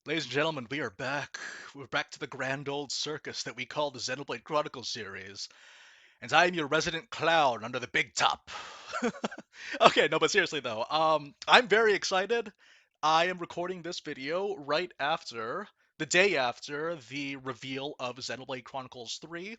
Ladies and gentlemen, we are back. We're back to the grand old circus that we call the Xenoblade Chronicles series. And I am your resident clown under the big top. Okay, no, but seriously though, I'm very excited. I am recording this video right after, the day after, the reveal of Xenoblade Chronicles 3.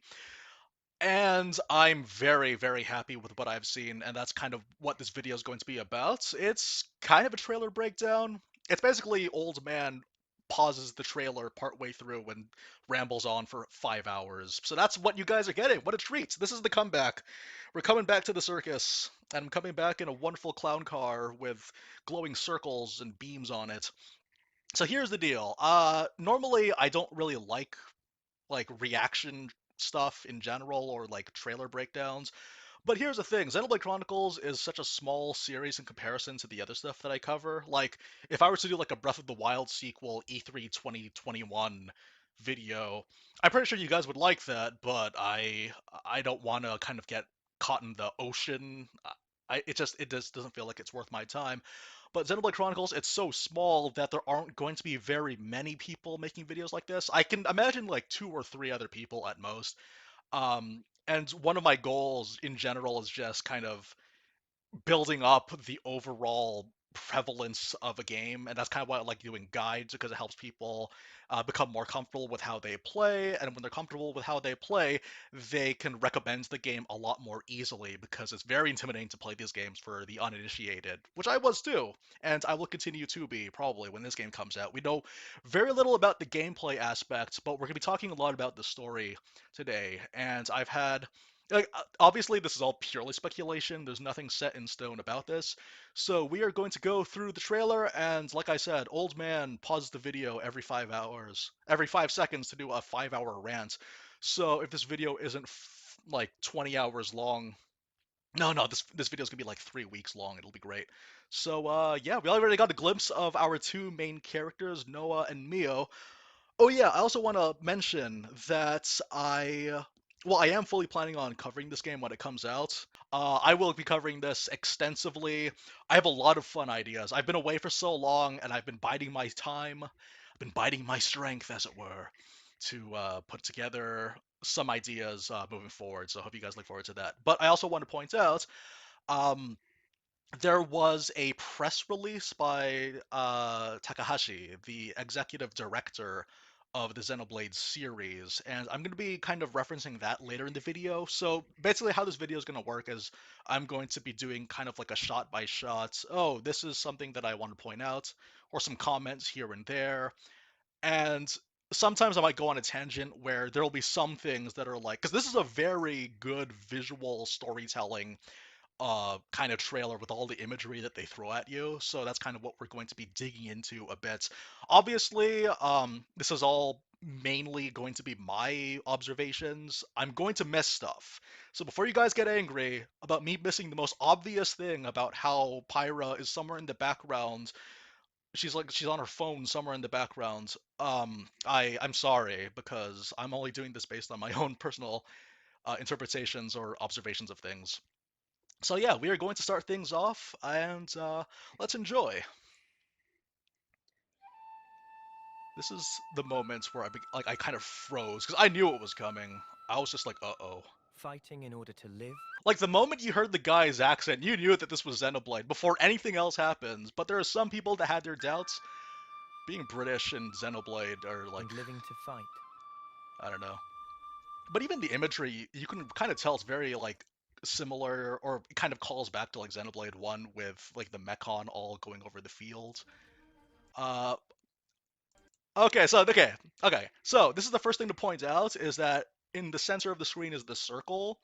And I'm very, very happy with what I've seen, and that's kind of what this video is going to be about. It's kind of a trailer breakdown. It's basically old man pauses the trailer partway through and rambles on for 5 hours. So that's what you guys are getting. What a treat. This is the comeback. We're coming back to the circus, and I'm coming back in a wonderful clown car with glowing circles and beams on it. So here's the deal. Normally I don't really like reaction stuff in general or like trailer breakdowns. But here's the thing, Xenoblade Chronicles is such a small series in comparison to the other stuff that I cover. Like, if I were to do like a Breath of the Wild sequel E3 2021 video, I'm pretty sure you guys would like that, but I don't want to kind of get caught in the ocean. It just doesn't feel like it's worth my time. But Xenoblade Chronicles, it's so small that there aren't going to be very many people making videos like this. I can imagine like two or three other people at most. And one of my goals in general is just kind of building up the overall prevalence of a game, and that's kind of why I like doing guides because it helps people become more comfortable with how they play, and when they're comfortable with how they play, they can recommend the game a lot more easily because it's very intimidating to play these games for the uninitiated, which I was too, and I will continue to be probably when this game comes out. We know very little about the gameplay aspects, but we're going to be talking a lot about the story today, and I've had like, obviously, this is all purely speculation. There's nothing set in stone about this. So we are going to go through the trailer, and like I said, old man pauses the video every 5 hours, every 5 seconds to do a 5 hour rant. So if this video isn't like 20 hours long, no, this video is gonna be like 3 weeks long. It'll be great. So yeah, we already got a glimpse of our two main characters, Noah and Mio. Oh yeah, I also want to mention that I am fully planning on covering this game when it comes out. I will be covering this extensively. I have a lot of fun ideas. I've been away for so long, and I've been biding my time. I've been biding my strength, as it were, to put together some ideas moving forward. So I hope you guys look forward to that. But I also want to point out, um, there was a press release by Takahashi, the executive director of the Xenoblade series, and I'm going to be kind of referencing that later in the video. So basically how this video is going to work is I'm going to be doing kind of like a shot by shot, oh, this is something that I want to point out, or some comments here and there, and sometimes I might go on a tangent where there will be some things that are like, because this is a very good visual storytelling kind of trailer with all the imagery that they throw at you. So that's kind of what we're going to be digging into a bit. Obviously, this is all mainly going to be my observations. I'm going to miss stuff. So before you guys get angry about me missing the most obvious thing about how Pyra is somewhere in the background, she's on her phone somewhere in the background. I'm sorry because I'm only doing this based on my own personal interpretations or observations of things. So yeah, we are going to start things off, and let's enjoy. This is the moments where like I kind of froze because I knew it was coming. I was just like, uh-oh. Fighting in order to live. Like the moment you heard the guy's accent, you knew that this was Xenoblade before anything else happens. But there are some people that had their doubts. Being British and Xenoblade are like, And living to fight. I don't know. But even the imagery, you can kind of tell it's very like similar, or it kind of calls back to like Xenoblade 1 with like the Mechon all going over the field. Uh, okay. So this is the first thing to point out is that in the center of the screen is the circle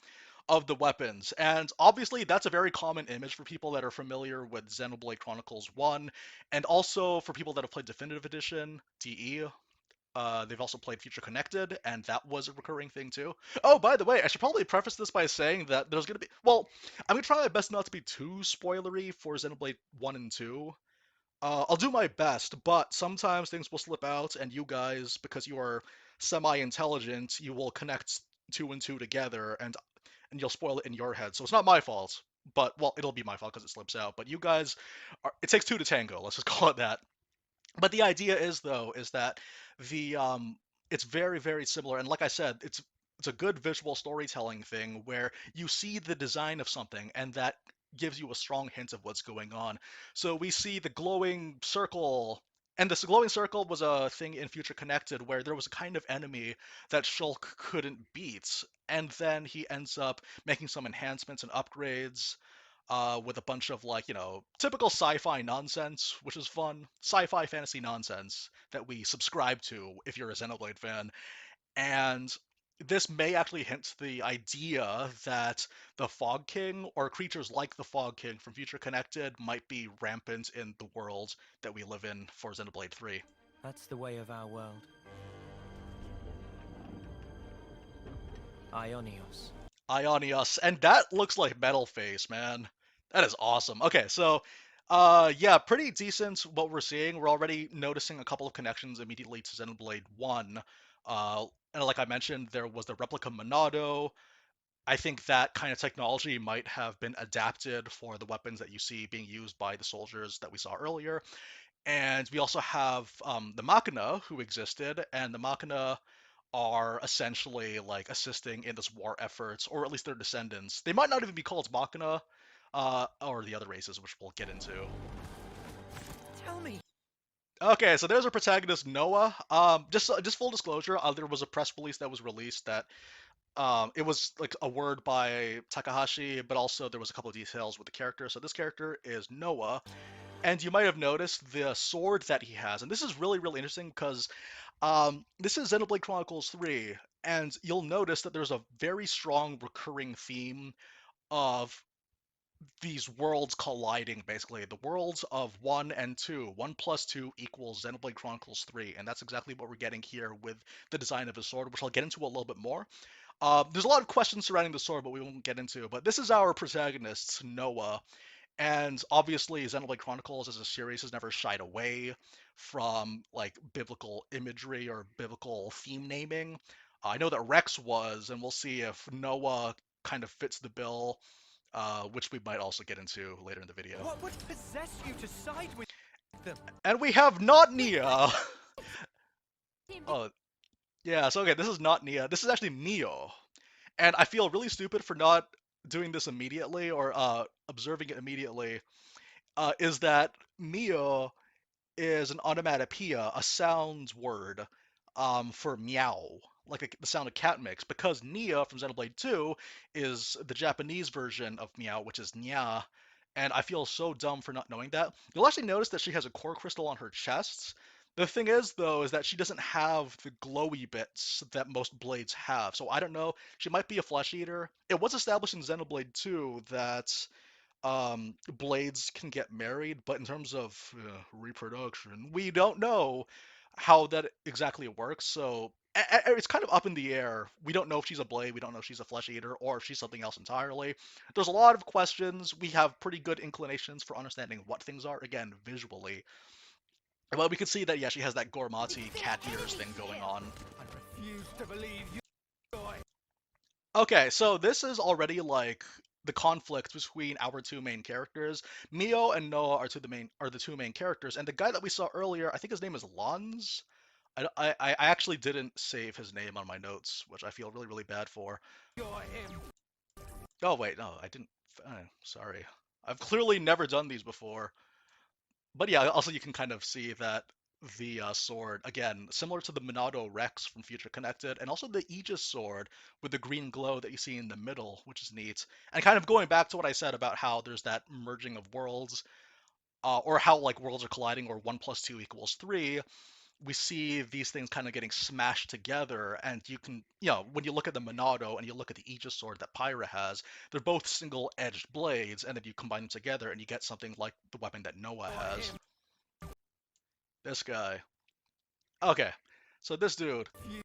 of the weapons, and obviously that's a very common image for people that are familiar with Xenoblade Chronicles 1, and also for people that have played Definitive Edition DE. They've also played Future Connected, and that was a recurring thing too. Oh, by the way, I should probably preface this by saying that there's gonna be well, I'm gonna try my best not to be too spoilery for Xenoblade 1 and 2. I'll do my best, but sometimes things will slip out, and you guys, because you are semi-intelligent, you will connect two and two together, and you'll spoil it in your head. So it's not my fault, but well, it'll be my fault because it slips out. But you guys, it takes two to tango. Let's just call it that. But the idea is though is that the it's very very similar, and like I said, it's a good visual storytelling thing where you see the design of something and that gives you a strong hint of what's going on. So we see the glowing circle, and this glowing circle was a thing in Future Connected where there was a kind of enemy that Shulk couldn't beat, and then he ends up making some enhancements and upgrades with a bunch of like typical sci-fi nonsense, which is fun sci-fi fantasy nonsense that we subscribe to if you're a Xenoblade fan. And this may actually hint the idea that the Fog King or creatures like the Fog King from Future Connected might be rampant in the world that we live in for Xenoblade 3. That's the way of our world. Ionios. Ionios, and that looks like Metal Face, man. That is awesome. Okay, so yeah, pretty decent what we're seeing. We're already noticing a couple of connections immediately to Xenoblade 1. And like I mentioned, there was the replica Monado. I think that kind of technology might have been adapted for the weapons that you see being used by the soldiers that we saw earlier. And we also have the Machina who existed, and the Machina are essentially like assisting in this war efforts, or at least their descendants. They might not even be called Machina, or the other races, which we'll get into. Tell me. Okay, so there's our protagonist Noah. Just full disclosure, there was a press release that was released that it was like a word by Takahashi, but also there was a couple of details with the character. So this character is Noah, and you might have noticed the sword that he has, and this is really really interesting because this is Xenoblade Chronicles 3, and you'll notice that there's a very strong recurring theme of these worlds colliding, basically. The worlds of 1 and 2. 1 plus 2 equals Xenoblade Chronicles 3, and that's exactly what we're getting here with the design of his sword, which I'll get into a little bit more. There's a lot of questions surrounding the sword, but we won't get into. But this is our protagonist, Noah, and obviously, Xenoblade Chronicles as a series has never shied away from like biblical imagery or biblical theme naming. I know that Rex was, and we'll see if Noah kind of fits the bill, which we might also get into later in the video. What would possess you to side with them? And we have not We Nia. him be- Oh, yeah. So okay, this is not Nia. This is actually Mio, and I feel really stupid for not doing this immediately or observing it immediately. Is that Mio is an onomatopoeia, a sounds word for meow, like the sound a cat makes, because Nia from Xenoblade 2 is the Japanese version of meow, which is nya, and I feel so dumb for not knowing that. You'll actually notice that she has a core crystal on her chest. The thing is, though, is that she doesn't have the glowy bits that most blades have, so I don't know. She might be a flesh eater. It was established in Xenoblade 2 that blades can get married, but in terms of reproduction, we don't know how that exactly works. So it's kind of up in the air. We don't know if she's a blade, we don't know if she's a flesh eater, or if she's something else entirely. There's a lot of questions. We have pretty good inclinations for understanding what things are, again, visually. But we can see that, yeah, she has that we Gormati fear cat ears enemies thing going here. on. I refuse to believe you. Joy. Okay, so this is already like the conflict between our two main characters. Mio and Noah are the two main characters, and the guy that we saw earlier, I think his name is Lons. I actually didn't save his name on my notes, which I feel really really bad for. You're him. Oh wait, no, I didn't. Sorry, I've clearly never done these before. But yeah, also you can kind of see that the sword, again, similar to the Monado Rex from Future Connected, and also the Aegis sword with the green glow that you see in the middle, which is neat. And kind of going back to what I said about how there's that merging of worlds, or how like worlds are colliding, or 1 plus 2 equals 3, we see these things kind of getting smashed together, and you can, when you look at the Monado and you look at the Aegis sword that Pyra has, they're both single-edged blades, and then you combine them together and you get something like the weapon that Noah You're has. him. This guy. Okay. So this dude. You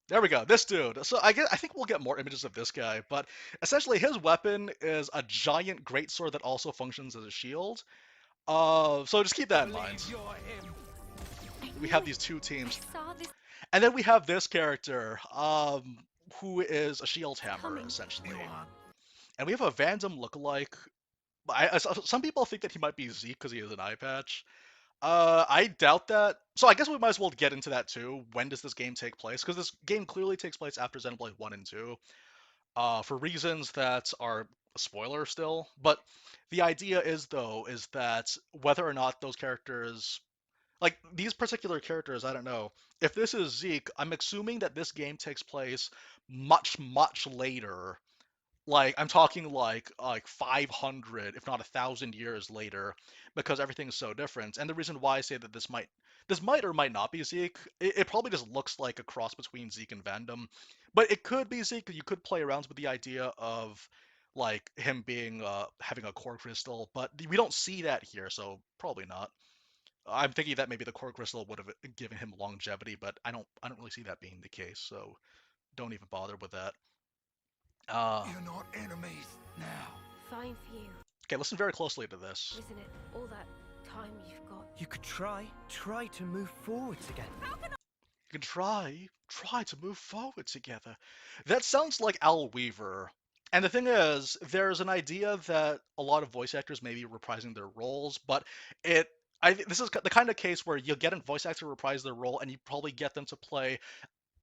There we go. This dude. So I think we'll get more images of this guy, but essentially his weapon is a giant greatsword that also functions as a shield. So just keep that in mind. believe you're him. I We knew have it. these two I teams, saw this and then we have this character, who is a shield hammer coming. essentially, You are. and we have a Vandom lookalike. Some people think that he might be Zeke because he has an eye patch. I doubt that. So I guess we might as well get into that too. When does this game take place? Because this game clearly takes place after Xenoblade 1 and 2, for reasons that are a spoiler still. But the idea is, though, is that whether or not those characters, like these particular characters, I don't know. If this is Zeke, I'm assuming that this game takes place much, much later, like I'm talking like 500 if not 1,000 years later, because everything's so different. And the reason why I say that this might or might not be Zeke, it probably just looks like a cross between Zeke and Vandom, but it could be Zeke. You could play around with the idea of like him being having a core crystal, but we don't see that here, so probably not. I'm thinking that maybe the core crystal would have given him longevity, but I don't really see that being the case, so don't even bother with that. uh You're not enemies now. Fine for you, Okay, listen very closely to this. isn't it? All that time you've got. You could try to move forwards again. You can try to move forward together. That sounds like Al Weaver. And the thing is, there's an idea that a lot of voice actors may be reprising their roles, but it, this is the kind of case where you'll get a voice actor reprise their role, and you probably get them to play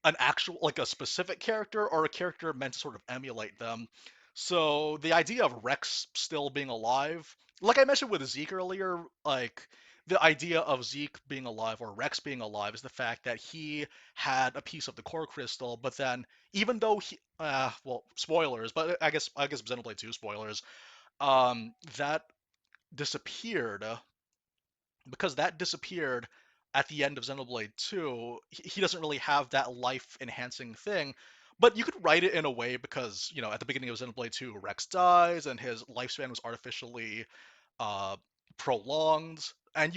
an actual, like a specific character or a character meant to sort of emulate them. So the idea of Rex still being alive, like I mentioned with Zeke earlier, like the idea of Zeke being alive or Rex being alive is the fact that he had a piece of the core crystal, but then even though he, well, spoilers, but I guess Xenoblade 2 spoilers, that disappeared, because that disappeared at the end of Xenoblade 2. He doesn't really have that life enhancing thing. But you could write it in a way because, at the beginning of Xenoblade 2, Rex dies and his lifespan was artificially uh, prolonged. And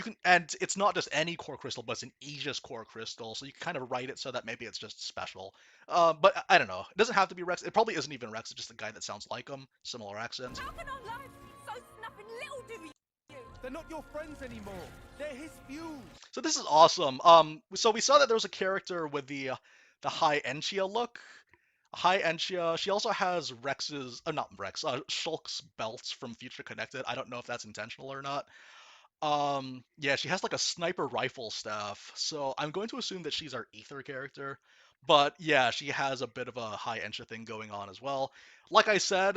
it's not just any core crystal, but it's an Aegis core crystal. So you can kind of write it so that maybe it's just special. But I don't know. It doesn't have to be Rex. It probably isn't even Rex. It's just a guy that sounds like him, similar accent. How can our lives be so snapping little do you? They're not your friends anymore. They're his fuel. So this is awesome. So we saw that there was a character with the high Enchia look. High Enchia. She also has Rex's, not Rex, Shulk's belts from Future Connected. I don't know if that's intentional or not. Yeah, she has like a sniper rifle staff. So I'm going to assume that she's our Ether character. But yeah, she has a bit of a high Enchia thing going on as well. Like I said,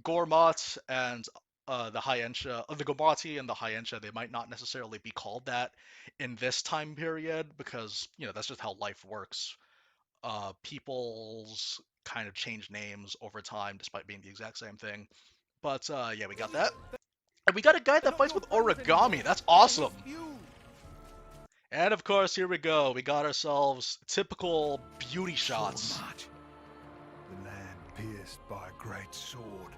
Gormott and the High Enchia, the Gomati and the High Enchia, they might not necessarily be called that in this time period because that's just how life works. People's kind of change names over time despite being the exact same thing. But yeah, we got that, and we got a guy They're that not fights your with friends anymore. origami. That's They're his awesome. fuel. And of course, here we go. We got ourselves typical beauty shots. Sword the land pierced by a great sword.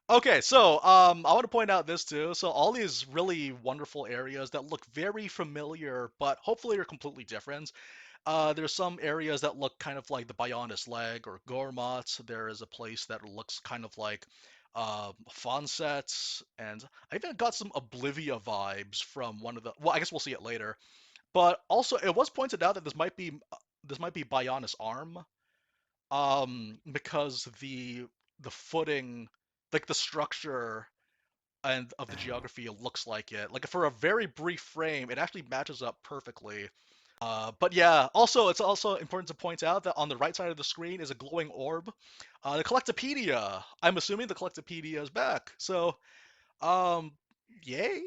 Okay, so I want to point out this too. So all these really wonderful areas that look very familiar, but hopefully are completely different. There's some areas that look kind of like the Bionis Leg or Gormott. There is a place that looks kind of like Fonset, and I even got some Oblivia vibes from one of the. Well, I guess we'll see it later. But also, it was pointed out that this might be Bionis Arm, because the footing, like the structure and of the geography looks like it. Like for a very brief frame, it actually matches up perfectly. But yeah, also it's also important to point out that on the right side of the screen is a glowing orb. The Collectopedia. I'm assuming the Collectopedia is back. So, um, yay.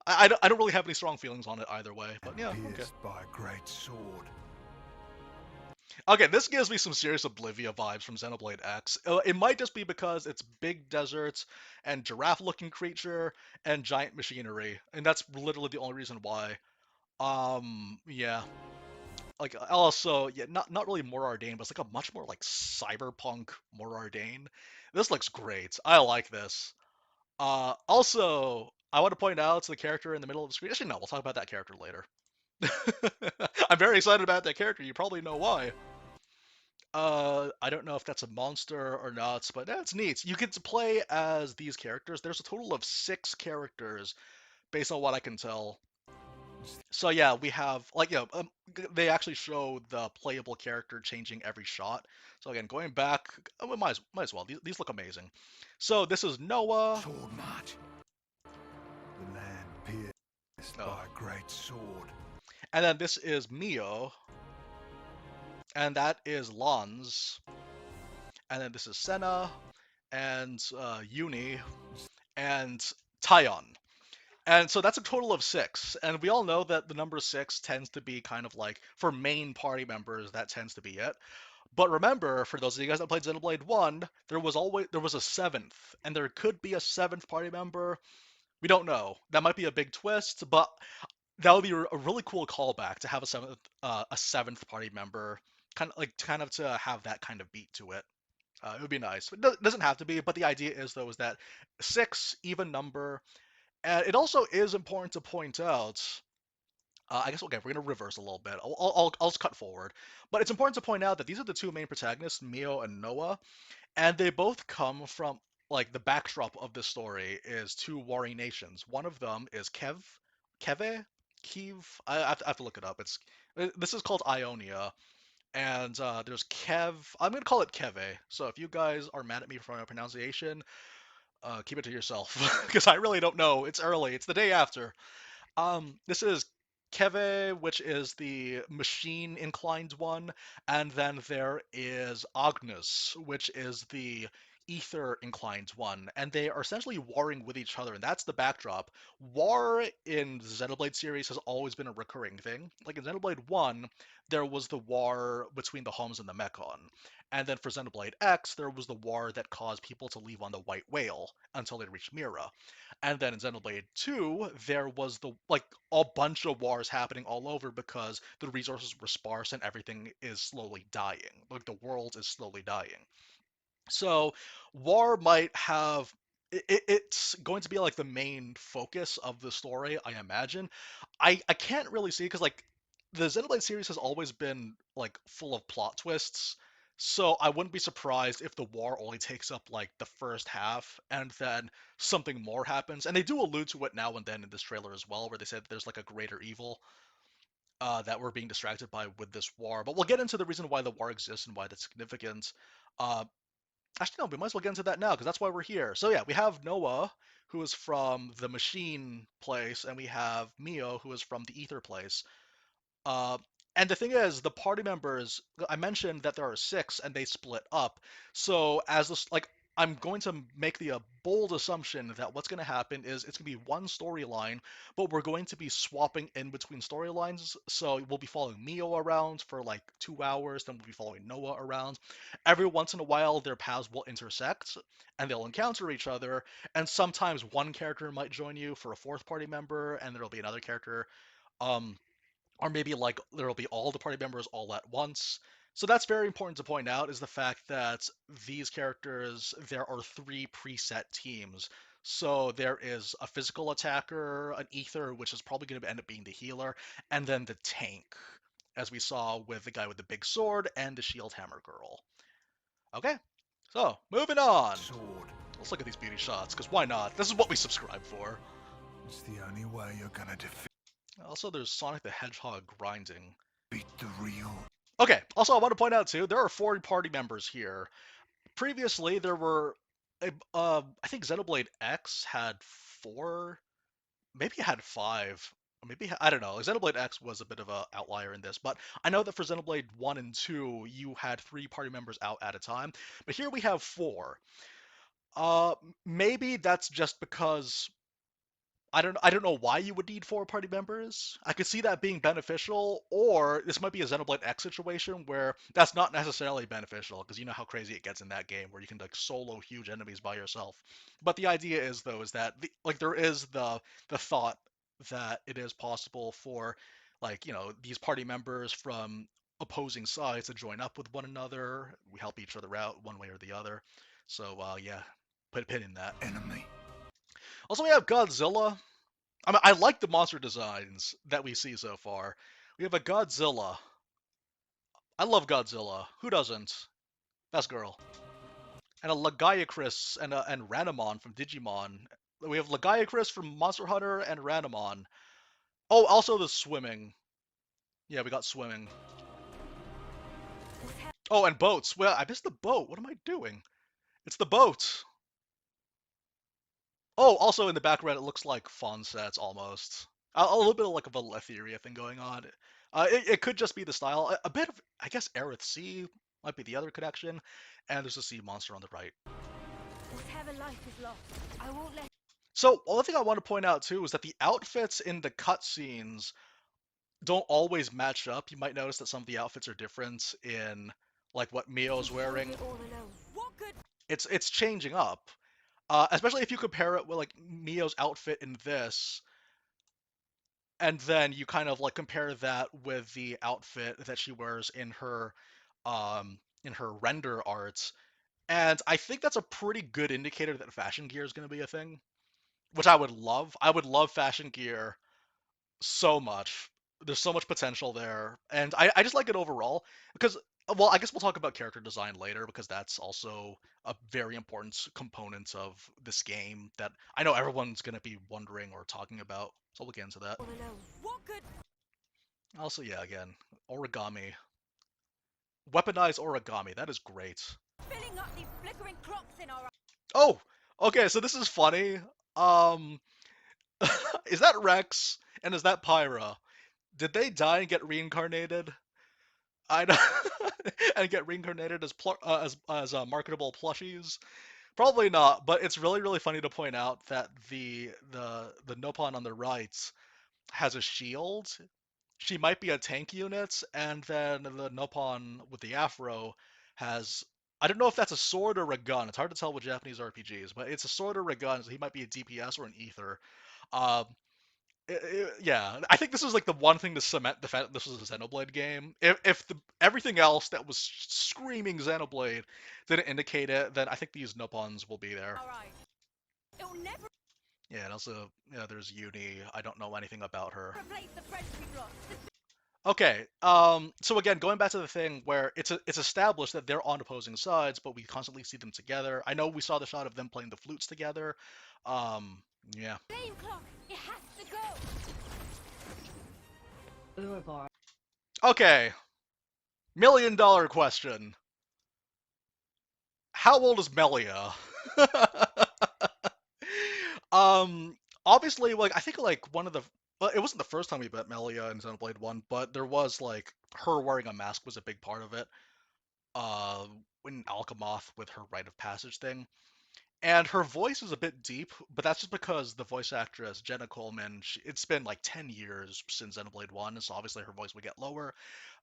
I don't really have any strong feelings on it either way. But yeah, okay. Pierced by a great sword. Okay, this gives me some serious Oblivia vibes from Xenoblade X. It might just be because it's big deserts and giraffe-looking creature and giant machinery, and that's literally the only reason why. Yeah. Like also, yeah, not really Morardane, but it's like a much more like cyberpunk Morardane. This looks great. I like this. Also, I want to point out to the character in the middle of the screen. Actually, no, we'll talk about that character later. I'm very excited about that character. You probably know why. I don't know if that's a monster or not, but that's neat. You get to play as these characters. There's a total of 6 characters, based on what I can tell. So yeah, we have like they actually show the playable character changing every shot. So again, going back, we might as well. These look amazing. So this is Noah. Sword march. The land pierced. pierced Oh. by a great sword. And then this is Mio, and that is Lons, and then this is Senna, and Uni, and Tyon. And so that's a total of 6. And we all know that the number 6 tends to be kind of like, for main party members, that tends to be it. But remember, for those of you guys that played Xenoblade 1, there was a 7th, and there could be a 7th party member. We don't know. That might be a big twist, but that would be a really cool callback to have a 7th party member, kind of to have that kind of beat to it. It would be nice. It doesn't have to be, but the idea is though is that 6 even number, and it also is important to point out. I guess okay, we're gonna reverse a little bit. I'll just cut forward, but it's important to point out that these are the two main protagonists, Mio and Noah, and they both come from like the backdrop of this story is two warring nations. One of them is Keve, Kiev. I have to look it up. This is called Ionia, and there's Kev. I'm gonna call it Keve. So if you guys are mad at me for my pronunciation, keep it to yourself because I really don't know. It's early. It's the day after. This is Keve, which is the machine inclined one, and then there is Agnus, which is the ether inclined one, and they are essentially warring with each other, and that's the backdrop. War in the Xenoblade series has always been a recurring thing. Like in Xenoblade 1, there was the war between the Homs and the Mechon. And then for Xenoblade X, there was the war that caused people to leave on the White Whale until they reached Mira. And then in Xenoblade 2, there was the like a bunch of wars happening all over because the resources were sparse and everything is slowly dying. Like the world is slowly dying. So war might have it's going to be like the main focus of the story, I imagine. I can't really see because like the Xenoblade series has always been like full of plot twists. So I wouldn't be surprised if the war only takes up like the first half and then something more happens. And they do allude to it now and then in this trailer as well, where they said there's like a greater evil that we're being distracted by with this war. But we'll get into the reason why the war exists and why that's significant. Uh, Actually, no, we might as well get into that now because that's why we're here. So yeah, we have Noah, who is from the machine place, and we have Mio, who is from the ether place. Uh, and the thing is, the party members, I mentioned that there are 6 and they split up. So as this, like, I'm going to make the bold assumption that what's going to happen is it's going to be one storyline, but we're going to be swapping in between storylines. So we'll be following Mio around for like 2 hours, then we'll be following Noah around. Every once in a while, their paths will intersect and they'll encounter each other. And sometimes one character might join you for a 4th party member, and there'll be another character. Um, or maybe like there'll be all the party members all at once. So that's very important to point out is the fact that these characters, there are 3 preset teams. So there is a physical attacker, an ether, which is probably going to end up being the healer, and then the tank, as we saw with the guy with the big sword and the shield hammer girl. Okay, so moving on. Sword. Let's look at these beauty shots, because why not? This is what we subscribe for. It's the only way you're gonna Also, there's Sonic the Hedgehog grinding. defeat the real. Okay, also I want to point out too, there are 4 party members here. Previously, there were, I think Xenoblade X had 4, maybe it had 5, or maybe, I don't know. Xenoblade X was a bit of an outlier in this, but I know that for Xenoblade 1 and 2, you had 3 party members out at a time, but here we have 4. Maybe that's just because I don't know why you would need 4 party members. I could see that being beneficial, or this might be a Xenoblade X situation where that's not necessarily beneficial, because you know how crazy it gets in that game where you can like solo huge enemies by yourself. But the idea is though is that like there is the thought that it is possible for like, you know, these party members from opposing sides to join up with one another. We help each other out one way or the other. So yeah, put a pin in that. Enemy. Also, we have Godzilla. I mean, I like the monster designs that we see so far. We have a Godzilla. I love Godzilla. Who doesn't? Best girl. And a Lagiacrus and Ranamon from Digimon. We have Lagiacrus from Monster Hunter and Ranamon. Oh, also the swimming. Yeah, we got swimming. Oh, and boats. Well, I missed the boat. What am I doing? It's the boat. Oh, also in the background, it looks like fawn sets almost. A little bit of like of a Letheria thing going on. It could just be the style. A bit of, I guess, Aerith Sea might be the other connection, and there's a sea monster on the right. Whatever life is lost, I won't let. So, one thing I want to point out too is that the outfits in the cutscenes don't always match up. You might notice that some of the outfits are different in like what Mio's She drove wearing. it all alone. What good? It's changing up, especially if you compare it with like Mio's outfit in this, and then you kind of like compare that with the outfit that she wears in her render arts. And I think that's a pretty good indicator that fashion gear is going to be a thing, which I would love. I would love fashion gear so much. There's so much potential there, and I just like it overall because, well, I guess we'll talk about character design later because that's also a very important component of this game that I know everyone's gonna be wondering or talking about. So we'll get into that. All alone. What good? Also, yeah, again, origami, weaponized origami. That is great. Filling up these flickering clocks in our. Oh, okay. So this is funny. Um, is that Rex and is that Pyra? Did they die and get reincarnated? I know, and get reincarnated as marketable plushies. Probably not, but it's really funny to point out that the Nopon on the right has a shield. She might be a tank unit, and then the Nopon with the afro has, I don't know if that's a sword or a gun. It's hard to tell with Japanese RPGs, but it's a sword or a gun, so he might be a DPS or an ether. Um, yeah, I think this is like the one thing to cement the fact that this was a Xenoblade game. If everything else that was screaming Xenoblade didn't indicate it, then I think these Nopons will be there. All right. It'll never Yeah, and also, yeah, there's Uni. I don't know anything about her. replace the friends we've lost. Okay, so again, going back to the thing where it's established that they're on opposing sides, but we constantly see them together. I know we saw the shot of them playing the flutes together. Um, yeah. Flame clock. It has to go. Okay, $1 million question. How old is Melia? um, obviously, like I think like one of the well, it wasn't the first time we met Melia in Xenoblade One, but there was like her wearing a mask was a big part of it. Uh, in Alchemoth with her rite of passage thing, and her voice is a bit deep, but that's just because the voice actress Jenna Coleman, it's been like 10 years since Xenoblade One, so obviously her voice would get lower.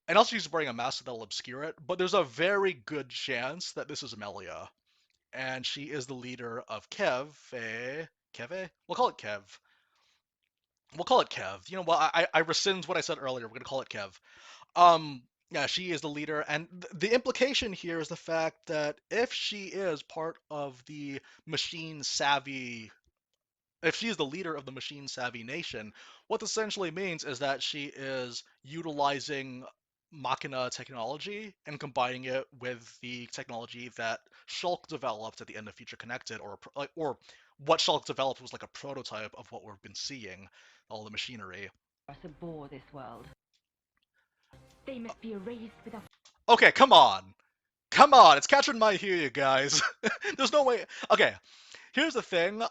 And also she's wearing a mask that'll obscure it, but there's a very good chance that this is Melia and she is the leader of Kev. Keve? We'll call it Kev. We'll call it Kev. You know what? I rescind what I said earlier. We're gonna call it Kev. Yeah, she is the leader, and the implication here is the fact that if she is part of the machine savvy, if she is the leader of the machine savvy nation, what this essentially means is that she is utilizing Machina technology and combining it with the technology that Shulk developed at the end of Future Connected, or what Shulk developed was like a prototype of what we've been seeing, all the machinery. Us abhor this world. They must be erased without. Okay, come on. Come on, it's catching my ear, you guys. There's no way. Okay, here's the thing.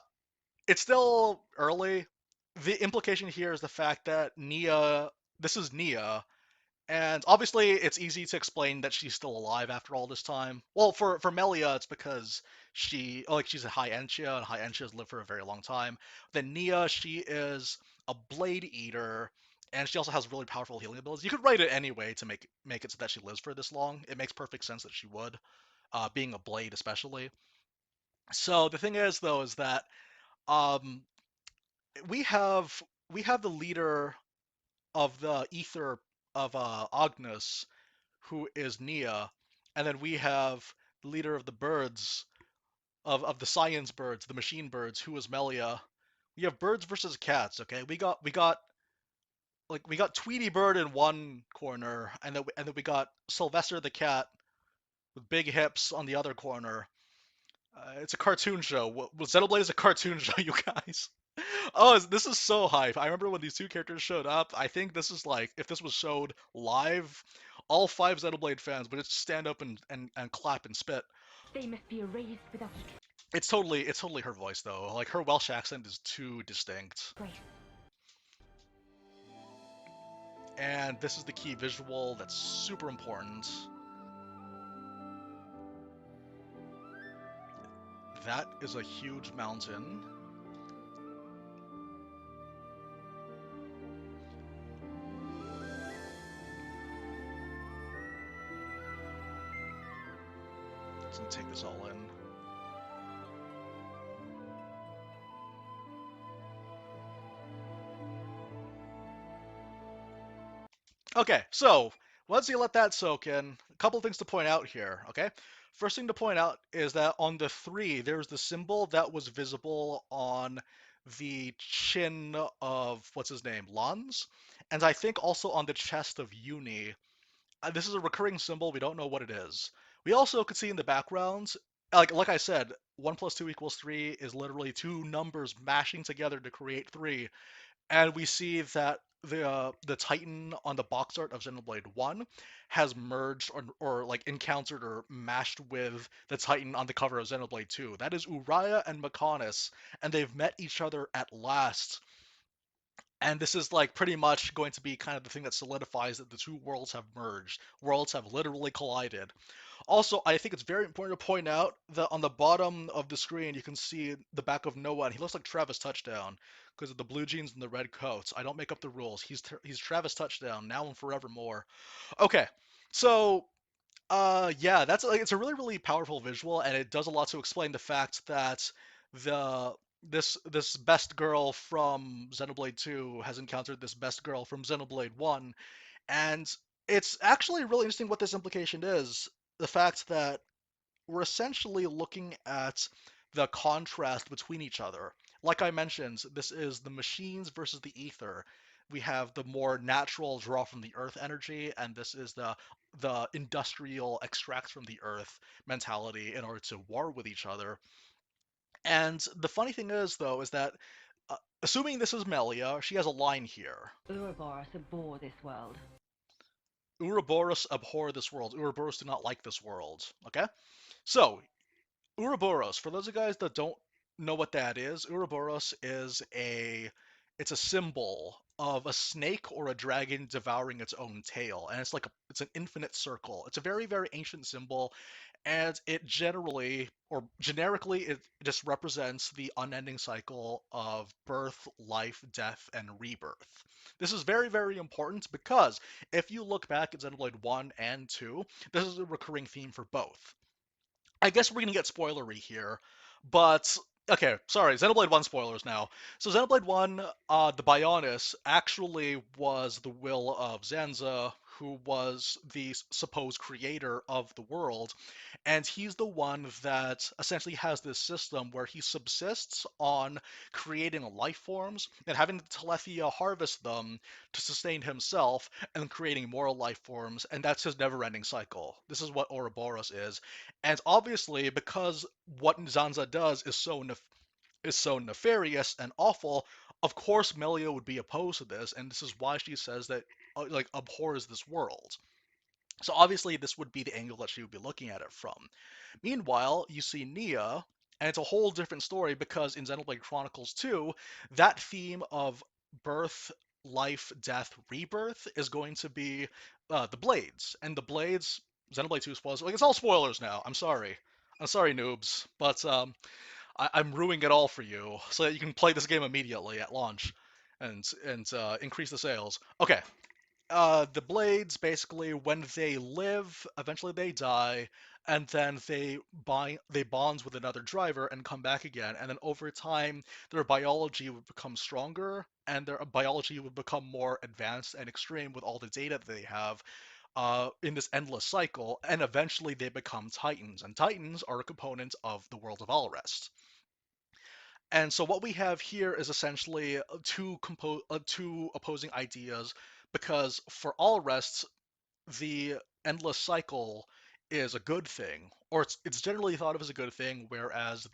It's still early. The implication here is the fact that this is Nia, and obviously it's easy to explain that she's still alive after all this time. Well, for Melia, it's because she's a high Entia, and high Entias live for a very long time. Then Nia, she is a blade eater, and she also has really powerful healing abilities. You could write it anyway to make it so that she lives for this long. It makes perfect sense that she would, being a blade especially. So the thing is, though, is that um, we have the leader of the ether of Agnus, who is Nia, and then we have the leader of the birds of the science birds, the machine birds, who is Melia. We have birds versus cats. Okay, we got Tweety Bird in one corner, and then we got Sylvester the cat with big hips on the other corner. It's a cartoon show. Xenoblade is a cartoon show, you guys. Oh, this is so hype. I remember when these two characters showed up. I think this is like, if this was showed live, all five Xenoblade fans would just stand up and clap and spit. They must be erased without a It's totally her voice though. Like her Welsh accent is too distinct. trace. And this is the key visual that's super important. That is a huge mountain. Let's take this all in. Okay, so once you let that soak in, a couple things to point out here, okay? First thing to point out is that on the 3, there's the symbol that was visible on the chin of, what's his name, Lons? And I think also on the chest of Uni. This is a recurring symbol, we don't know what it is. We also could see in the background, like I said, 1 plus 2 equals 3 is literally two numbers mashing together to create 3, and we see that the Titan on the box art of Xenoblade 1 has merged or like encountered or mashed with the Titan on the cover of Xenoblade 2. That is Uriah and Mechonis, and they've met each other at last. And this is like pretty much going to be kind of the thing that solidifies that the two worlds have merged. Worlds have literally collided. Also, I think it's very important to point out that on the bottom of the screen, you can see the back of Noah, and he looks like Travis Touchdown because of the blue jeans and the red coats. I don't make up the rules. He's Travis Touchdown now and forevermore. Okay, so yeah, that's like it's a really powerful visual, and it does a lot to explain the fact that the this best girl from Xenoblade 2 has encountered this best girl from Xenoblade 1, and it's actually really interesting what this implication is. The fact that we're essentially looking at the contrast between each other. Like I mentioned, this is the machines versus the ether. We have the more natural draw from the earth energy, and this is the industrial extract from the earth mentality in order to war with each other. And the funny thing is, though, is that assuming this is Melia, she has a line here. Ouroboros abhor this world. Ouroboros abhor this world. Ouroboros do not like this world. Okay? So, Ouroboros, for those of you guys that don't know what that is, Ouroboros is it's a symbol of a snake or a dragon devouring its own tail, and it's an infinite circle. It's a very ancient symbol, and it generally or generically it just represents the unending cycle of birth, life, death, and rebirth. This is very important because if you look back at Xenoblade 1 and 2, this is a recurring theme for both. I guess we're gonna get spoilery here, but okay, sorry, Xenoblade 1 spoilers now. So Xenoblade 1, the Bionis actually was the will of Zanza, who was the supposed creator of the world, and he's the one that essentially has this system where he subsists on creating life forms and having the Telethia harvest them to sustain himself and creating more life forms, and that's his never-ending cycle. This is what Ouroboros is. And obviously, because what Zanza does is so nefarious and awful, of course Melia would be opposed to this, and this is why she says that like abhors this world. So obviously, this would be the angle that she would be looking at it from. Meanwhile, you see Nia, and it's a whole different story because in Xenoblade Chronicles 2, that theme of birth, life, death, rebirth is going to be the Blades. And the Blades, Xenoblade 2 spoilers, like it's all spoilers now. I'm sorry. I'm sorry, noobs, but I'm ruining it all for you so that you can play this game immediately at launch and increase the sales. Okay, the blades basically when they live eventually they die and then they bonds with another driver and come back again, and then over time their biology would become stronger and their biology would become more advanced and extreme with all the data that they have in this endless cycle, and eventually they become titans, and titans are a component of the world of Alrest. And so what we have here is essentially two opposing ideas, because for Alrest, the endless cycle is a good thing, or it's generally thought of as a good thing, whereas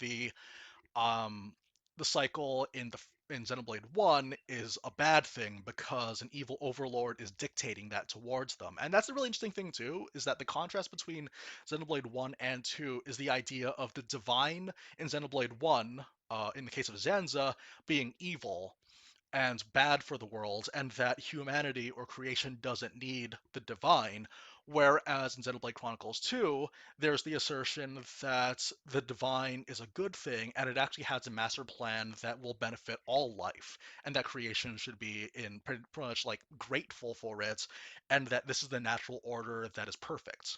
um the cycle in Xenoblade 1 is a bad thing because an evil overlord is dictating that towards them. And that's a really interesting thing too, is that the contrast between Xenoblade 1 and 2 is the idea of the divine in Xenoblade 1, in the case of Zanza, being evil, and bad for the world, and that humanity or creation doesn't need the divine. Whereas in Xenoblade Chronicles 2, there's the assertion that the divine is a good thing, and it actually has a master plan that will benefit all life, and that creation should be in pretty much like grateful for it, and that this is the natural order that is perfect.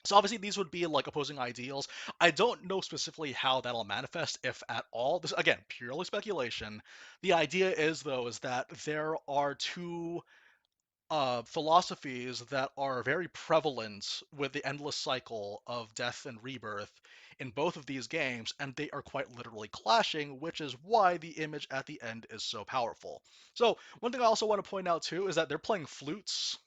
So obviously these would be like opposing ideals. I don't know specifically how that'll manifest, if at all. This again, purely speculation. The idea is though is that there are two philosophies that are very prevalent with the endless cycle of death and rebirth in both of these games, and they are quite literally clashing, which is why the image at the end is so powerful. So one thing I also want to point out too is that they're playing flutes.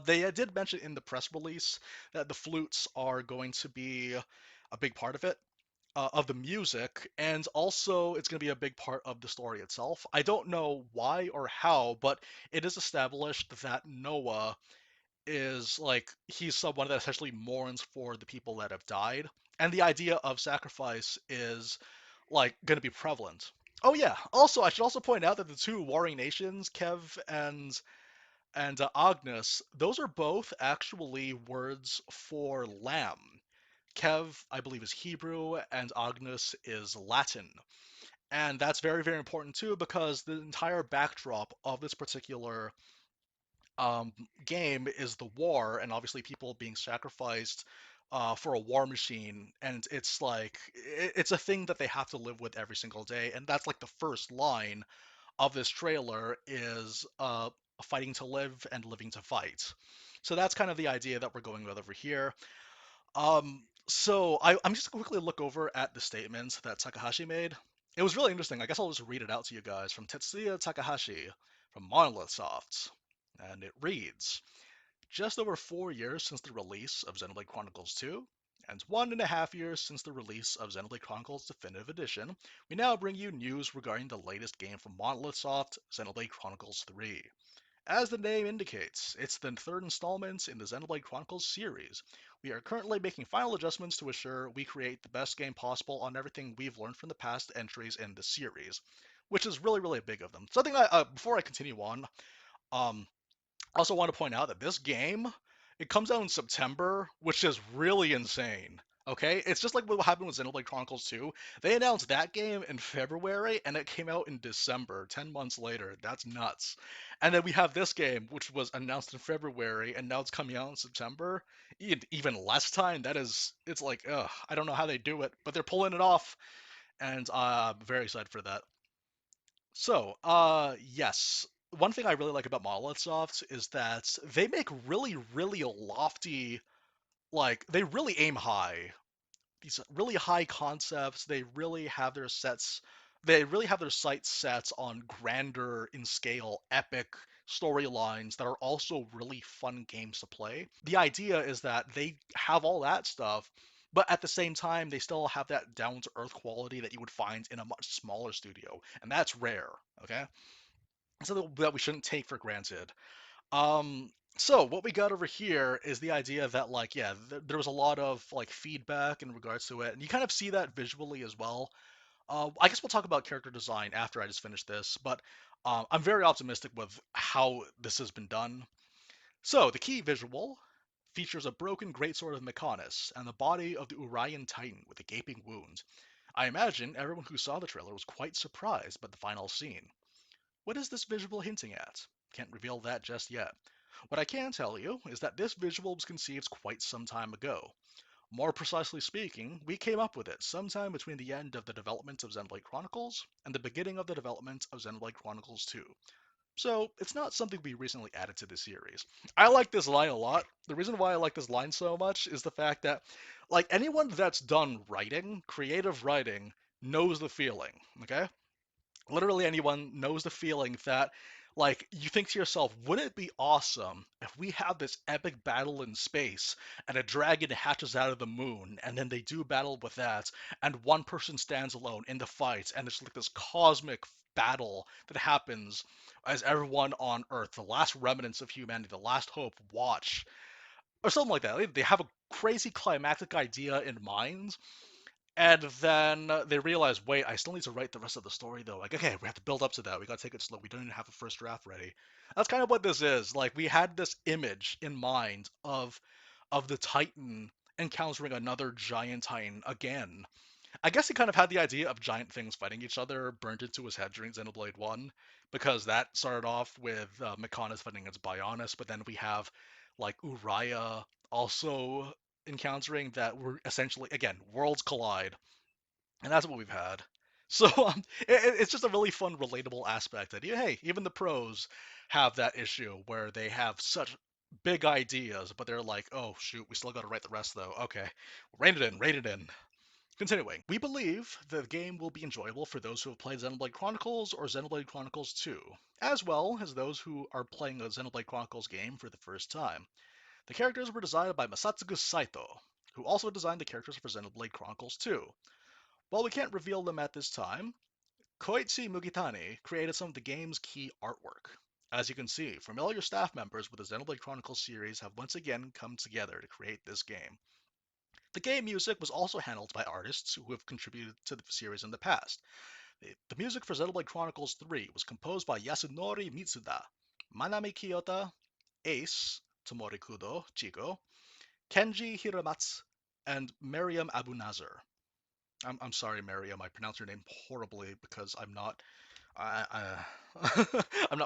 They did mention in the press release that the flutes are going to be a big part of it, of the music, and also it's going to be a big part of the story itself. I don't know why or how, but it is established that Noah is like he's someone that essentially mourns for the people that have died, and the idea of sacrifice is like going to be prevalent. Oh yeah. Also, I should also point out that the two warring nations, Kev and Agnes, those are both actually words for lamb. Kev, I believe, is Hebrew, and Agnes is Latin. And that's very, very important too, because the entire backdrop of this particular um, game is the war, and obviously people being sacrificed for a war machine. And it's like, it's a thing that they have to live with every single day. And that's like the first line of this trailer is fighting to live and living to fight. So that's kind of the idea that we're going with over here. I'm just quickly look over at the statement that Takahashi made. It was really interesting. I guess I'll just read it out to you guys from Tetsuya Takahashi from Monolith Soft. And it reads, just over 4 years since the release of Xenoblade Chronicles 2, and 1.5 years since the release of Xenoblade Chronicles Definitive Edition, we now bring you news regarding the latest game from Monolith Soft, Xenoblade Chronicles 3. As the name indicates, it's the third installment in the Xenoblade Chronicles series. We are currently making final adjustments to ensure we create the best game possible on everything we've learned from the past entries in the series, which is really, really big of them. Something before I continue on, um, I also want to point out that this game, it comes out in September, which is really insane. Okay, it's just like what happened with Xenoblade Chronicles 2. They announced that game in February and it came out in December, 10 months later. That's nuts. And then we have this game, which was announced in February and now it's coming out in September. Even less time. It's like, ugh, I don't know how they do it, but they're pulling it off. And I'm very excited for that. So, yes. One thing I really like about Monolith Soft is that they make really, really lofty, like, they really aim high. These really high concepts, they really have their sets, they really have their sights set on grander in scale, epic storylines that are also really fun games to play. The idea is that they have all that stuff, but at the same time, they still have that down to earth quality that you would find in a much smaller studio, and that's rare, okay? Something that we shouldn't take for granted. So what we got over here is the idea that like yeah, there was a lot of like feedback in regards to it, and you kind of see that visually as well. I guess we'll talk about character design after I just finish this, but I'm very optimistic with how this has been done. So the key visual features a broken greatsword of Mechonis and the body of the Urian Titan with a gaping wound. I imagine everyone who saw the trailer was quite surprised by the final scene. What is this visual hinting at? Can't reveal that just yet. What I can tell you is that this visual was conceived quite some time ago. More precisely speaking, we came up with it sometime between the end of the development of Xenoblade Chronicles and the beginning of the development of Xenoblade Chronicles 2. So, it's not something we recently added to the series. I like this line a lot. The reason why I like this line so much is the fact that, like, anyone that's done writing, creative writing, knows the feeling, okay? Literally anyone knows the feeling that like you think to yourself, wouldn't it be awesome if we have this epic battle in space and a dragon hatches out of the moon and then they do battle with that and one person stands alone in the fight and it's like this cosmic battle that happens as everyone on earth, the last remnants of humanity, the last hope, watch or something like that. They have a crazy climactic idea in mind And then they realize, wait, I still need to write the rest of the story though. Like, okay, we have to build up to that. We gotta take it slow. We don't even have a first draft ready. That's kind of what this is. Like, we had this image in mind of the Titan encountering another giant Titan again. I guess he kind of had the idea of giant things fighting each other burned into his head during Xenoblade 1, because that started off with Mechonis fighting against Bionis, but then we have like Uriah also encountering that were essentially, again, worlds collide, and that's what we've had. So it's just a really fun, relatable aspect that, hey, even the pros have that issue where they have such big ideas, but they're like, oh shoot, we still got to write the rest though. Okay, rein it in, rein it in. Continuing, we believe the game will be enjoyable for those who have played Xenoblade Chronicles or Xenoblade Chronicles 2, as well as those who are playing a Xenoblade Chronicles game for the first time. The characters were designed by Masatsugu Saito, who also designed the characters for Xenoblade Chronicles 2. While we can't reveal them at this time, Koichi Mugitani created some of the game's key artwork. As you can see, familiar staff members with the Xenoblade Chronicles series have once again come together to create this game. The game music was also handled by artists who have contributed to the series in the past. The music for Xenoblade Chronicles 3 was composed by Yasunori Mitsuda, Manami Kiyota, Ace, Tomori Kudo, Chico, Kenji Hiramatsu, and Miriam Abu Nazar. I'm sorry, Miriam. I pronounce your name horribly because I'm not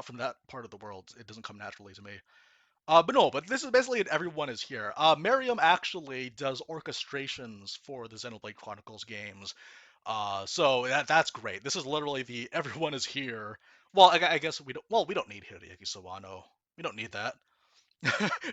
from that part of the world. It doesn't come naturally to me. But no, but this is basically everyone is here. Miriam actually does orchestrations for the Xenoblade Chronicles games. So that's great. This is literally the everyone is here. Well, I guess we don't. Well, we don't need Hiroyuki Sawano. We don't need that.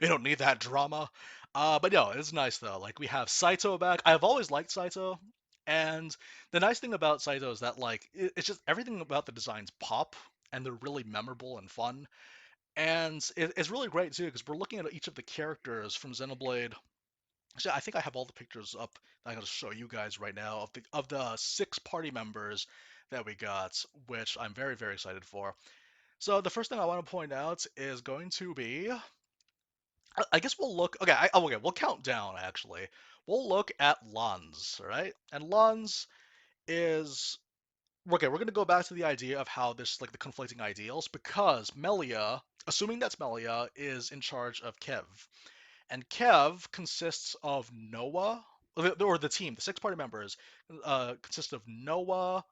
We don't need that drama. But no, it's nice though. Like we have Saito back. I've always liked Saito, and the nice thing about Saito is that like it's just everything about the designs pop, and they're really memorable and fun. And it's really great too because we're looking at each of the characters from Xenoblade. Actually, I think I have all the pictures up that I'm going to show you guys right now of the six party members that we got, which I'm very very excited for. So the first thing I want to point out is going to be, I guess we'll look. Okay, okay, we'll count down actually. We'll look at Lons, right? And Lons is okay. We're gonna go back to the idea of how there's like the conflicting ideals because Melia, assuming that's Melia, is in charge of Kev. And Kev consists of Noah, or the team, the six party members, consist of Noah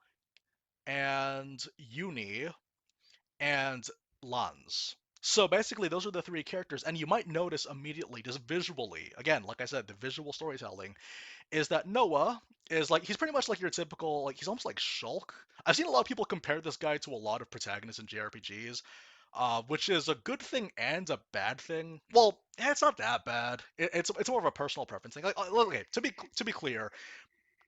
and Uni and Lans. So basically, those are the three characters, and you might notice immediately, just visually, again, like I said, the visual storytelling, is that Noah is like, he's pretty much like your typical, like, he's almost like Shulk. I've seen a lot of people compare this guy to a lot of protagonists in JRPGs, which is a good thing and a bad thing. Well, yeah, it's not that bad. It's more of a personal preference thing. Like, okay, to be clear,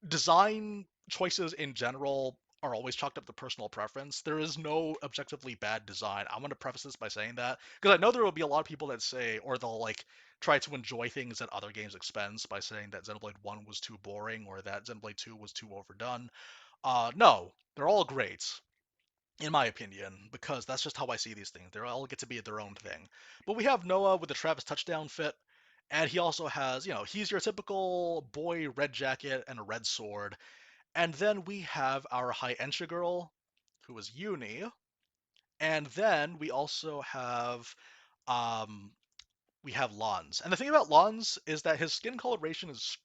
design choices in general are always chalked up to personal preference. There is no objectively bad design. I'm going to preface this by saying that because I know there will be a lot of people that say, or they'll like try to enjoy things at other games' expense by saying that Xenoblade 1 was too boring or that Xenoblade 2 was too overdone. No, they're all great in my opinion, because that's just how I see these things. They all get to be their own thing. But we have Noah with the Travis touchdown fit, and he also has, he's your typical boy red jacket and a red sword. And then we have our high entry girl, who is Uni, and then we also um we have Lons. And the thing about Lons is that his skin coloration is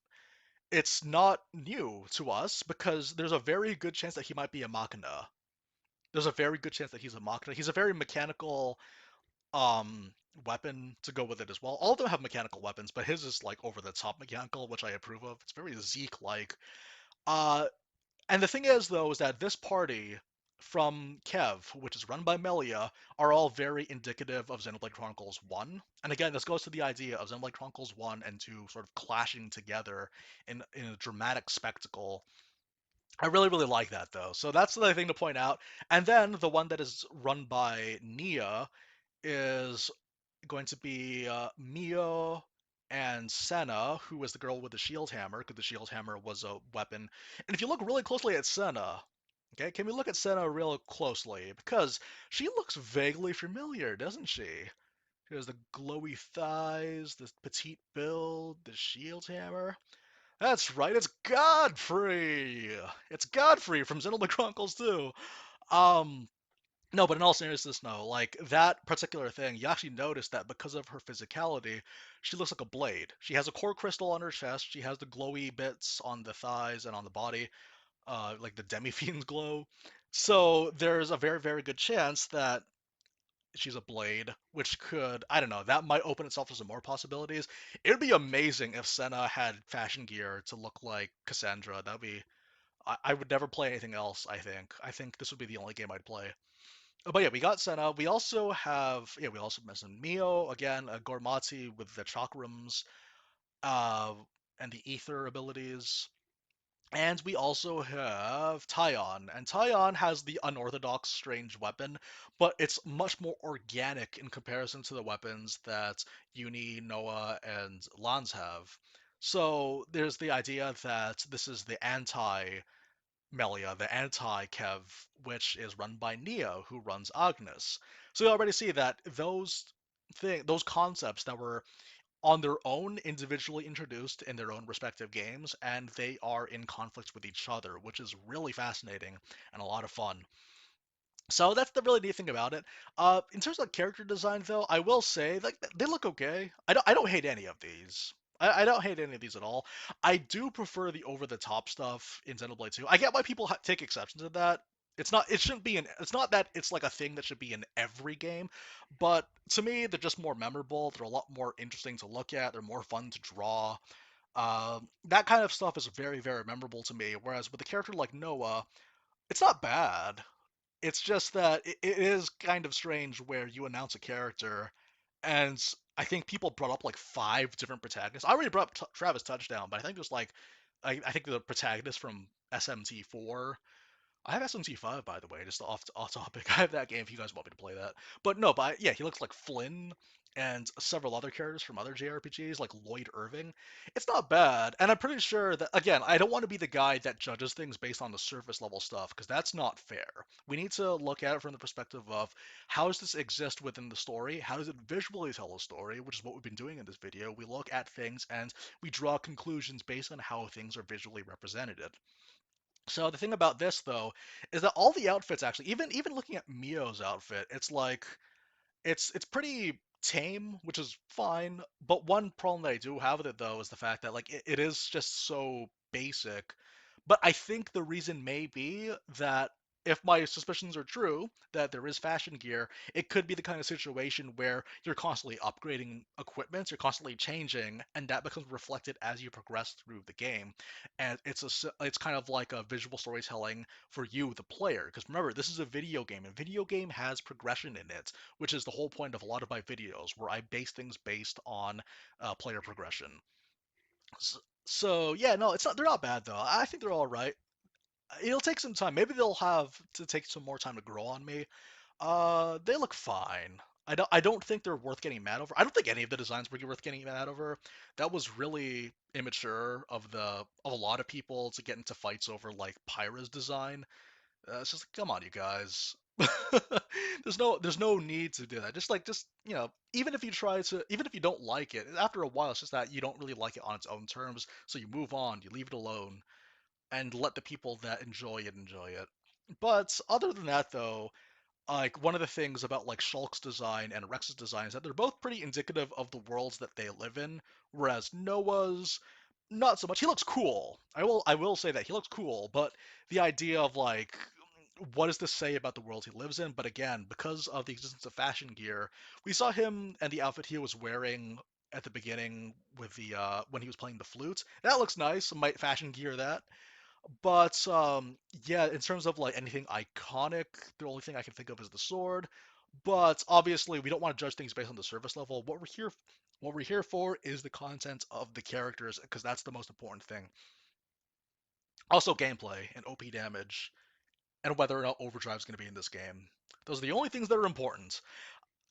it's not new to us because there's a very good chance that he might be a Machina. There's a very good chance that he's a Machina. He's a very mechanical um weapon to go with it as well. All of them have mechanical weapons, but his is like over the top mechanical, which I approve of. It's very Zeke like. Uh and the thing is though is that this party from Kev, which is run by Melia, are all very indicative of Xenoblade Chronicles 1. And again, this goes to the idea of Xenoblade Chronicles 1 and 2 sort of clashing together in a dramatic spectacle. I really, really like that though. So that's the thing to point out. And then the one that is run by Nia is going to be Mio and Senna, who was the girl with the shield hammer, because the shield hammer was a weapon. And if you look really closely at Senna, okay, can we look at Senna real closely? Because she looks vaguely familiar, doesn't she? She has the glowy thighs, the petite build, the shield hammer. That's right, it's Godfrey! It's Godfrey from Xenoblade Chronicles 2. Um, no, but in all seriousness, no. Like, that particular thing, you actually notice that because of her physicality, she looks like a blade. She has a core crystal on her chest, she has the glowy bits on the thighs and on the body, like the Demi-Fiend's glow. So there's a very, very good chance that she's a blade, which could, I don't know, that might open itself to some more possibilities. It would be amazing if Senna had fashion gear to look like Cassandra. That'd be, I would never play anything else, I think. I think this would be the only game I'd play. But yeah, we got Senna. We also have, yeah, we also mentioned Mio, again, Gormati with the chakrams, uh, and the ether abilities. And we also have Tyon, and Tyon has the unorthodox strange weapon, but it's much more organic in comparison to the weapons that Uni, Noah, and Lance have. So there's the idea that this is the anti-Melia, the anti-Kev, which is run by Neo, who runs Agnes. So you already see that those concepts that were on their own, individually introduced in their own respective games, and they are in conflict with each other, which is really fascinating and a lot of fun. So that's the really neat thing about it. In terms of character design, though, I will say like they look okay. I don't hate any of these. I don't hate any of these at all. I do prefer the over-the-top stuff in Xenoblade 2. I get why people take exception to that. It's not. It shouldn't be in. It's not that it's like a thing that should be in every game, but to me, they're just more memorable. They're a lot more interesting to look at. They're more fun to draw. That kind of stuff is very, very memorable to me. Whereas with a character like Noah, it's not bad. It's just that it is kind of strange where you announce a character, and I think people brought up like five different protagonists. I already brought up Travis Touchdown, but I think there's like, I think the protagonist from SMT4. I have SMT5, by the way, just off topic. I have that game if you guys want me to play that. But no, but yeah, he looks like Flynn and several other characters from other JRPGs, like Lloyd Irving. It's not bad, and I'm pretty sure that, again, I don't want to be the guy that judges things based on the surface level stuff, because that's not fair. We need to look at it from the perspective of how does this exist within the story? How does it visually tell a story, which is what we've been doing in this video. We look at things and we draw conclusions based on how things are visually represented. So the thing about this though is that all the outfits actually, even looking at Mio's outfit, it's like it's pretty tame, which is fine. But one problem that I do have with it though is the fact that like it is just so basic. But I think the reason may be that if my suspicions are true, that there is fashion gear, it could be the kind of situation where you're constantly upgrading equipment, you're constantly changing, and that becomes reflected as you progress through the game. And it's kind of like a visual storytelling for you, the player. Because remember, this is a video game, and video game has progression in it, which is the whole point of a lot of my videos, where I base things based on player progression. So, so yeah, no, it's not. They're not bad though. I think they're all right. It'll take some time. Maybe they'll have to take some more time to grow on me. They look fine. I don't think they're worth getting mad over. I don't think any of the designs were worth getting mad over. That was really immature of a lot of people to get into fights over like Pyra's design. It's just come on, you guys. there's no need to do that. Just even if you try to, even if you don't like it, after a while, it's just that you don't really like it on its own terms. So you move on, you leave it alone, and let the people that enjoy it enjoy it. But other than that, though, like one of the things about like Shulk's design and Rex's design is that they're both pretty indicative of the worlds that they live in, whereas Noah's not so much. He looks cool. I will say that he looks cool, but the idea of like what does this say about the world he lives in? But again, because of the existence of fashion gear, we saw him and the outfit he was wearing at the beginning with the when he was playing the flute. That looks nice. Might fashion gear that. But yeah, in terms of like anything iconic, the only thing I can think of is the sword. But obviously, we don't want to judge things based on the surface level. What we're here for is the content of the characters, because that's the most important thing. Also, gameplay and OP damage, and whether or not overdrive is going to be in this game. Those are the only things that are important.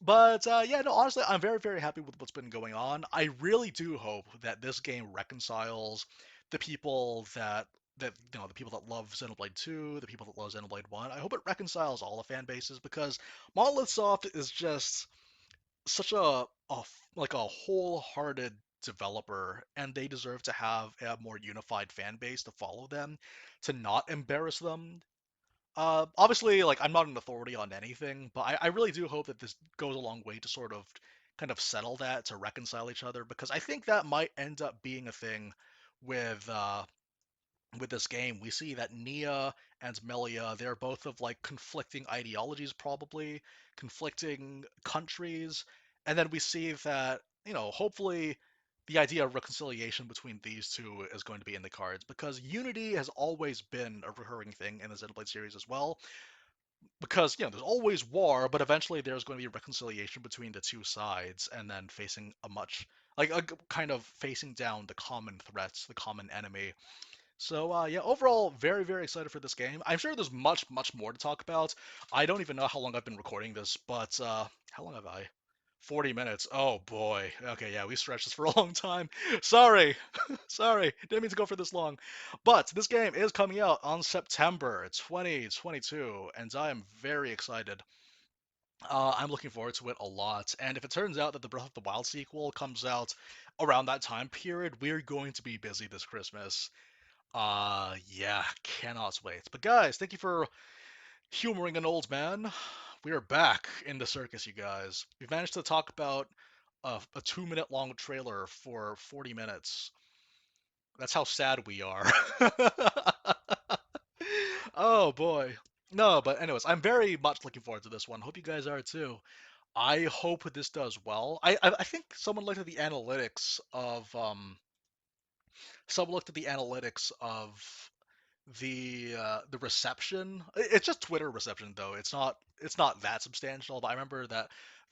But yeah, no, honestly, I'm very, very happy with what's been going on. I really do hope that this game reconciles the people that the people that love Xenoblade 2, the people that love Xenoblade 1. I hope it reconciles all the fan bases, because Monolith Soft is just such like a wholehearted developer, and they deserve to have a more unified fan base to follow them, to not embarrass them. Obviously, like I'm not an authority on anything, but I really do hope that this goes a long way to sort of kind of settle that, to reconcile each other, because I think that might end up being a thing with this game. We see that Nia and Melia, they're both of like conflicting ideologies, probably conflicting countries, and then we see that, hopefully the idea of reconciliation between these two is going to be in the cards, because unity has always been a recurring thing in the Xenoblade series as well. Because there's always war, but eventually there's going to be reconciliation between the two sides, and then facing a much like a kind of facing down the common threats, the common enemy. So yeah, overall, very very excited for this game. I'm sure there's much much more to talk about. I don't even know how long I've been recording this, but how long have I? 40 minutes. Oh boy. Okay, yeah, we stretched this for a long time. Sorry. Sorry. Didn't mean to go for this long. But this game is coming out on September 2022, and I am very excited. I'm looking forward to it a lot. And if it turns out that the Breath of the Wild sequel comes out around that time period, we're going to be busy this Christmas. Yeah, cannot wait. But guys, thank you for humoring an old man. We are back in the circus, you guys. We've managed to talk about a 2 minute long trailer for 40 minutes. That's how sad we are. Oh boy. No, but anyways, I'm very much looking forward to this one. Hope you guys are too. I hope this does well. I think someone looked at the analytics of the reception. It's just Twitter reception though. It's not that substantial. But I remember that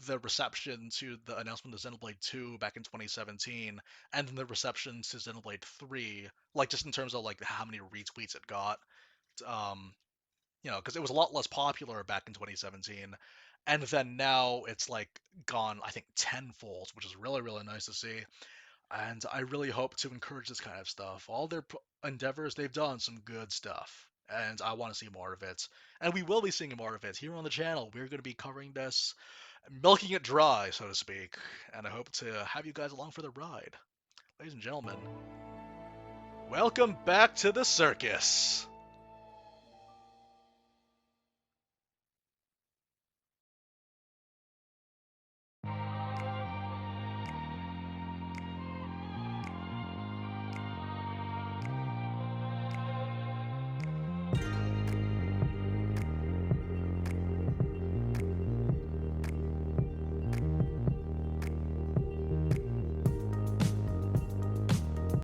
the reception to the announcement of Xenoblade 2 back in 2017, and then the reception to Xenoblade 3, like just in terms of like how many retweets it got, um, because it was a lot less popular back in 2017, and then now it's like gone, I think, tenfold, which is really really nice to see. And I really hope to encourage this kind of stuff. All their endeavors, they've done some good stuff, and I want to see more of it. And we will be seeing more of it here on the channel. We're going to be covering this, milking it dry, so to speak. And I hope to have you guys along for the ride. Ladies and gentlemen, welcome back to the circus.